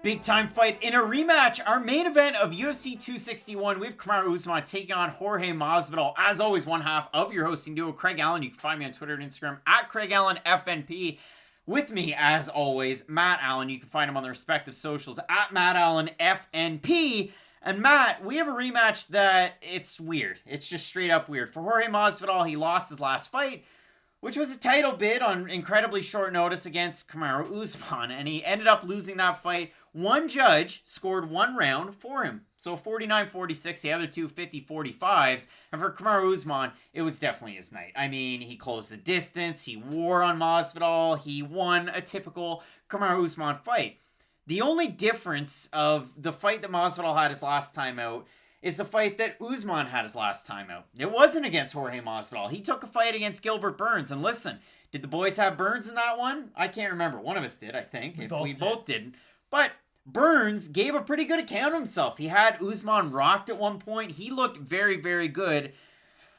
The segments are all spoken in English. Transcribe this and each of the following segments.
Big time fight in a rematch. Our main event of UFC 261. We have Kamaru Usman taking on Jorge Masvidal. As always, one half of your hosting duo, Craig Allen. You can find me on Twitter and Instagram at Craig Allen FNP. With me, as always, Matt Allen. You can find him on the respective socials at Matt Allen FNP. And Matt, we have a rematch that it's weird. It's just straight up weird. For Jorge Masvidal, he lost his last fight, which was a title bid on incredibly short notice against Kamaru Usman, and he ended up losing that fight. One judge scored one round for him. So 49-46, the other two 50-45s. And for Kamaru Usman, it was definitely his night. I mean, he closed the distance, he wore on Masvidal, he won a typical Kamaru Usman fight. The only difference of the fight that Masvidal had his last time out is the fight that Usman had his last time out. It wasn't against Jorge Masvidal. He took a fight against Gilbert Burns. And listen, did the boys have Burns in that one? I can't remember. One of us did, I think. We both didn't. But Burns gave a pretty good account of himself. He had Usman rocked at one point. He looked very, very good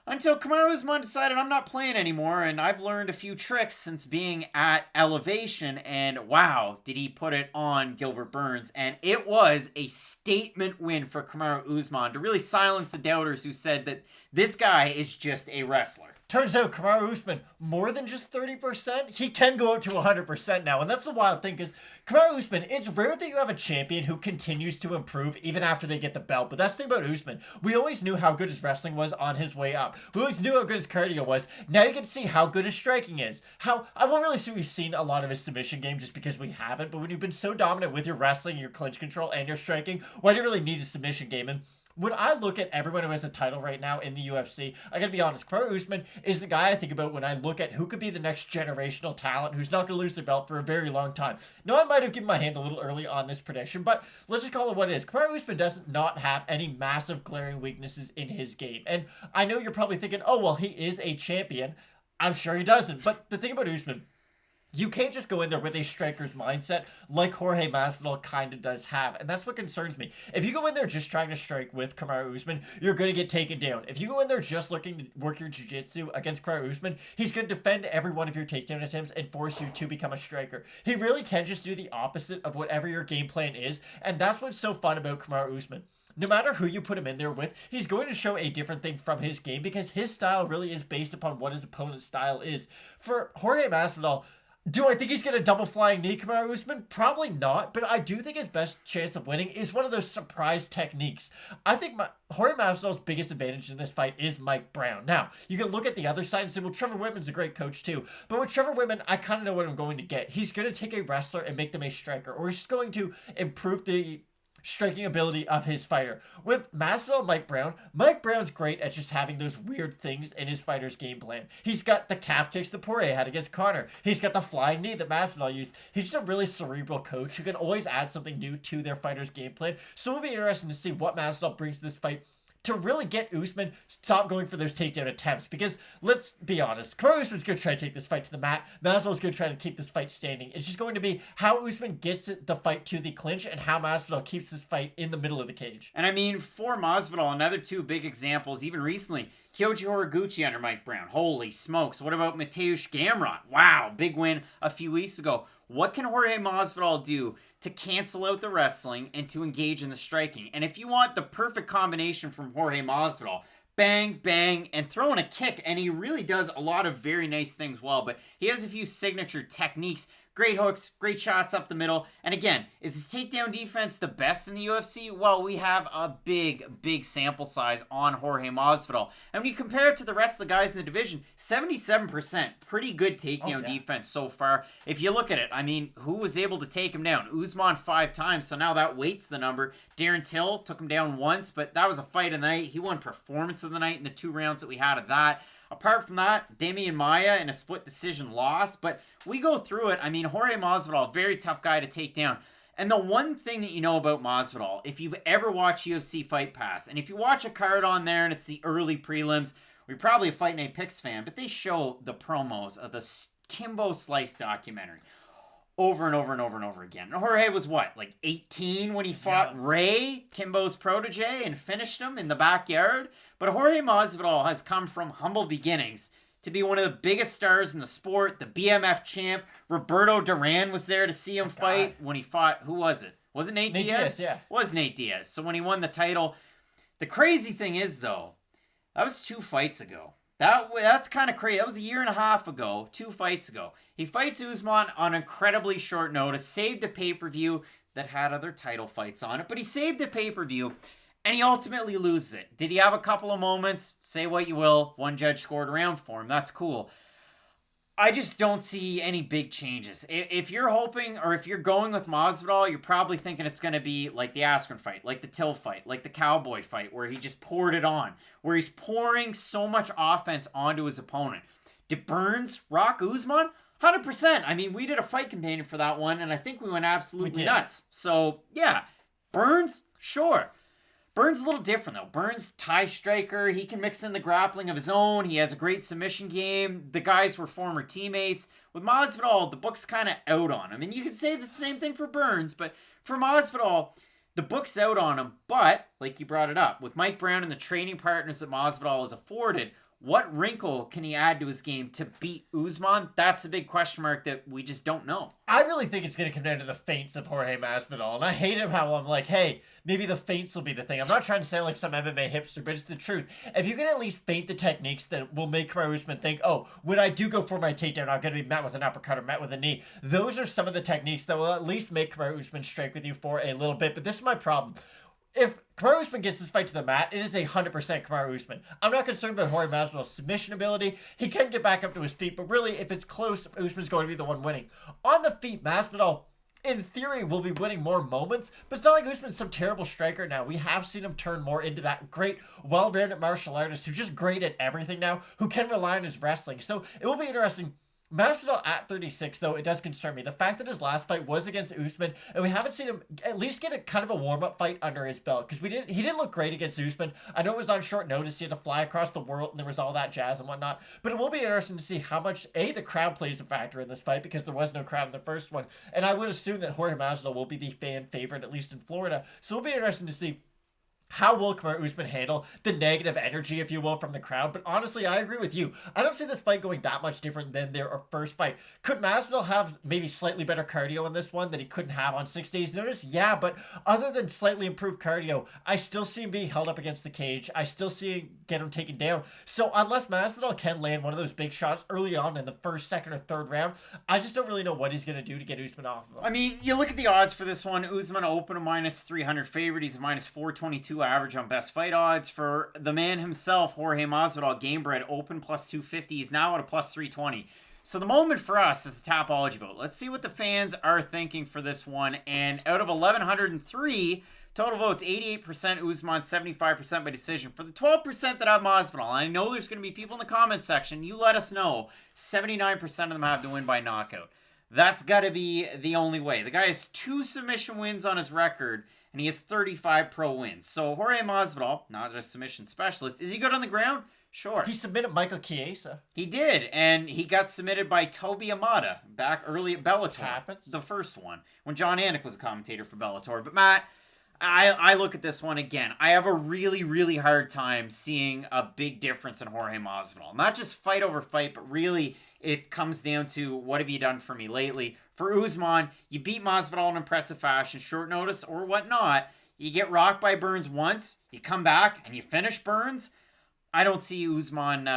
until Kamaru Usman decided, I'm not playing anymore, and I've learned a few tricks since being at Elevation, and wow, did he put it on Gilbert Burns. And it was a statement win for Kamaru Usman to really silence the doubters who said that this guy is just a wrestler. Turns out Kamaru Usman, more than just 30%, he can go up to 100% now. And that's the wild thing, because Kamaru Usman, it's rare that you have a champion who continues to improve even after they get the belt. But that's the thing about Usman. We always knew how good his wrestling was on his way up. We always knew how good his cardio was. Now you get to see how good his striking is. I won't really say we've seen a lot of his submission game just because we haven't. But when you've been so dominant with your wrestling, your clinch control, and your striking, why do you really need a submission game? And when I look at everyone who has a title right now in the UFC, I gotta be honest, Kamaru Usman is the guy I think about when I look at who could be the next generational talent who's not gonna lose their belt for a very long time. Now, I might have given my hand a little early on this prediction, but let's just call it what it is. Kamaru Usman does not have any massive glaring weaknesses in his game. And I know you're probably thinking, oh, well, he is a champion. I'm sure he doesn't. But the thing about Usman, you can't just go in there with a striker's mindset like Jorge Masvidal kind of does have. And that's what concerns me. If you go in there just trying to strike with Kamaru Usman, you're going to get taken down. If you go in there just looking to work your jiu-jitsu against Kamaru Usman, he's going to defend every one of your takedown attempts and force you to become a striker. He really can just do the opposite of whatever your game plan is. And that's what's so fun about Kamaru Usman. No matter who you put him in there with, he's going to show a different thing from his game because his style really is based upon what his opponent's style is. For Jorge Masvidal, do I think he's going to double flying knee Kamaru Usman? Probably not, but I do think his best chance of winning is one of those surprise techniques. I think Jorge Masvidal's biggest advantage in this fight is Mike Brown. Now, you can look at the other side and say, well, Trevor Whitman's a great coach too. But with Trevor Whitman, I kind of know what I'm going to get. He's going to take a wrestler and make them a striker, or he's just going to improve the striking ability of his fighter. With Masvidal and Mike Brown's great at just having those weird things in his fighter's game plan. He's got the calf kicks that Poirier had against Conor. He's got the flying knee that Masvidal used. He's just a really cerebral coach who can always add something new to their fighter's game plan. So it'll be interesting to see what Masvidal brings to this fight to really get Usman stop going for those takedown attempts. Because let's be honest, Kamaru Usman's going to try to take this fight to the mat. Masvidal's going to try to keep this fight standing. It's just going to be how Usman gets the fight to the clinch and how Masvidal keeps this fight in the middle of the cage. And I mean, for Masvidal, another two big examples, even recently, Kyoji Horiguchi under Mike Brown. Holy smokes. What about Mateusz Gamrot? Wow, big win a few weeks ago. What can Jorge Masvidal do to cancel out the wrestling and to engage in the striking? And if you want the perfect combination from Jorge Masvidal, bang, bang, and throwing a kick, and he really does a lot of very nice things well, but he has a few signature techniques. Great hooks, great shots up the middle. And again, is his takedown defense the best in the UFC? Well, we have a big sample size on Jorge Masvidal. And when you compare it to the rest of the guys in the division, 77%. Pretty good takedown defense so far. If you look at it, I mean, who was able to take him down? Usman 5 times, so now that weights the number. Darren Till took him down once, but that was a fight of the night. He won performance of the night in the 2 rounds that we had of that. Apart from that, Demian Maia in a split decision loss. But we go through it. I mean, Jorge Masvidal, very tough guy to take down. And the one thing that you know about Masvidal, if you've ever watched UFC Fight Pass, and if you watch a card on there and it's the early prelims, we're probably a Fight Night Picks fan, but they show the promos of the Kimbo Slice documentary over and over and over and over again. And Jorge was what, like 18 when he fought Ray, Kimbo's protege, and finished him in the backyard? But Jorge Masvidal has come from humble beginnings to be one of the biggest stars in the sport, the BMF champ. Roberto Duran was there to see him fight when he fought, who was it? Was it Nate Nate Diaz? Diaz, yeah. Was Nate Diaz. So when he won the title, the crazy thing is, though, that was 2 fights ago. That's kind of crazy. That was a year and a half ago, 2 fights ago. He fights Usman on incredibly short notice, saved a pay-per-view that had other title fights on it, but he saved a pay-per-view, and he ultimately loses it. Did he have a couple of moments? Say what you will. One judge scored a round for him. That's cool. I just don't see any big changes. If you're hoping, or if you're going with Masvidal, you're probably thinking it's going to be like the Askren fight, like the Till fight, like the Cowboy fight, where he just poured it on, where he's pouring so much offense onto his opponent. Did Burns rock Usman? 100%. I mean, we did a fight companion for that one, and I think we went absolutely nuts. So, yeah. Burns? Sure. Burns a little different, though. Burns, tie striker. He can mix in the grappling of his own. He has a great submission game. The guys were former teammates. With Masvidal, the book's kind of out on him. And you could say the same thing for Burns, but for Masvidal, the book's out on him. But, like you brought it up, with Mike Brown and the training partners that Masvidal has afforded, what wrinkle can he add to his game to beat Usman? That's the big question mark that we just don't know. I really think it's going to come down to the feints of Jorge Masvidal. And I hate it how I'm like, hey, maybe the feints will be the thing. I'm not trying to sound like some MMA hipster, but it's the truth. If you can at least feint the techniques that will make Kamaru Usman think, oh, when I do go for my takedown, I'm going to be met with an uppercut or met with a knee. Those are some of the techniques that will at least make Kamaru Usman strike with you for a little bit. But this is my problem. If Kamaru Usman gets this fight to the mat, it is 100% Kamaru Usman. I'm not concerned about Jorge Masvidal's submission ability. He can get back up to his feet, but really, if it's close, Usman's going to be the one winning. On the feet, Masvidal, in theory, will be winning more moments, but it's not like Usman's some terrible striker now. We have seen him turn more into that great, well-rounded martial artist who's just great at everything now, who can rely on his wrestling. So it will be interesting. Masvidal at 36, though, it does concern me. The fact that his last fight was against Usman, and we haven't seen him at least get a kind of a warm-up fight under his belt, because he didn't look great against Usman. I know it was on short notice. He had to fly across the world, and there was all that jazz and whatnot. But it will be interesting to see how much, the crowd plays a factor in this fight, because there was no crowd in the first one. And I would assume that Jorge Masvidal will be the fan favorite, at least in Florida. So it'll be interesting to see how will Kamaru Usman handle the negative energy, if you will, from the crowd? But honestly, I agree with you. I don't see this fight going that much different than their first fight. Could Masvidal have maybe slightly better cardio in this one that he couldn't have on 6 days' notice? Yeah, but other than slightly improved cardio, I still see him being held up against the cage. I still see him get him taken down. So unless Masvidal can land one of those big shots early on in the first, second, or third round, I just don't really know what he's going to do to get Usman off of him. I mean, you look at the odds for this one. Usman open a minus 300 favorite. He's a minus 422 average on best fight odds. For the man himself, Jorge Masvidal, Gamebred open plus 250. He's now at a plus 320. So the moment for us is the Tapology vote. Let's see what the fans are thinking for this one. And out of 1,103 total votes, 88% Usman, 75% by decision. For the 12% that have Masvidal, I know there's going to be people in the comments section. You let us know. 79% of them have to win by knockout. That's got to be the only way. The guy has 2 submission wins on his record, and he has 35 pro wins. So Jorge Masvidal, not a submission specialist, is he good on the ground? Sure. He submitted Michael Chiesa. He did, and he got submitted by Toby Amada back early at Bellator. Happens. The first one, when John Anik was a commentator for Bellator. But Matt, I look at this one again. I have a really, really hard time seeing a big difference in Jorge Masvidal. Not just fight over fight, but really it comes down to what have you done for me lately. For Usman, you beat Masvidal in impressive fashion, short notice or whatnot. You get rocked by Burns once, you come back and you finish Burns. I don't see Usman,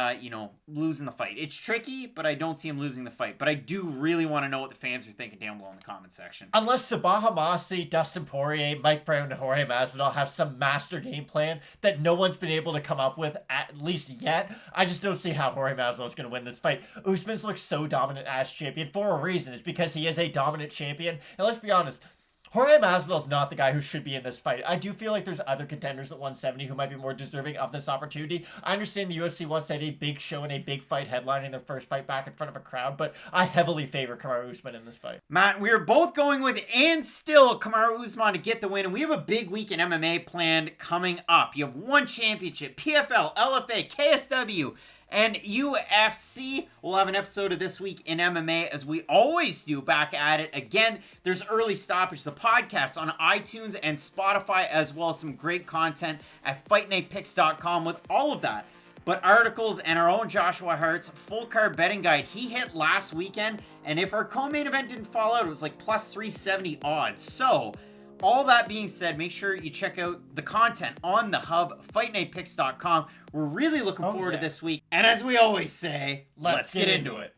losing the fight. It's tricky, but I don't see him losing the fight. But I do really want to know what the fans are thinking down below in the comment section. Unless Sabah Hamasi, Dustin Poirier, Mike Brown, and Jorge Masvidal have some master game plan that no one's been able to come up with, at least yet, I just don't see how Jorge Masvidal is going to win this fight. Usman's looks so dominant as champion for a reason. It's because he is a dominant champion. And let's be honest, Jorge Masvidal's not the guy who should be in this fight. I do feel like there's other contenders at 170 who might be more deserving of this opportunity. I understand the UFC wants to have a big show and a big fight headlining their first fight back in front of a crowd, but I heavily favor Kamaru Usman in this fight. Matt, we are both going with and still Kamaru Usman to get the win, and we have a big week in MMA planned coming up. You have one championship, PFL, LFA, KSW, and UFC. We'll have an episode of This Week in MMA, as we always do, back at it again. There's early stoppage, the podcast on iTunes and Spotify, as well as some great content at FightNightPicks.com with all of that. But articles and our own Joshua Hart's full card betting guide, he hit last weekend, and if our co-main event didn't fall out, it was like plus 370 odds. So all that being said, make sure you check out the content on the hub, FightNightPicks.com. We're really looking forward to this week. And as we always say, let's get into it.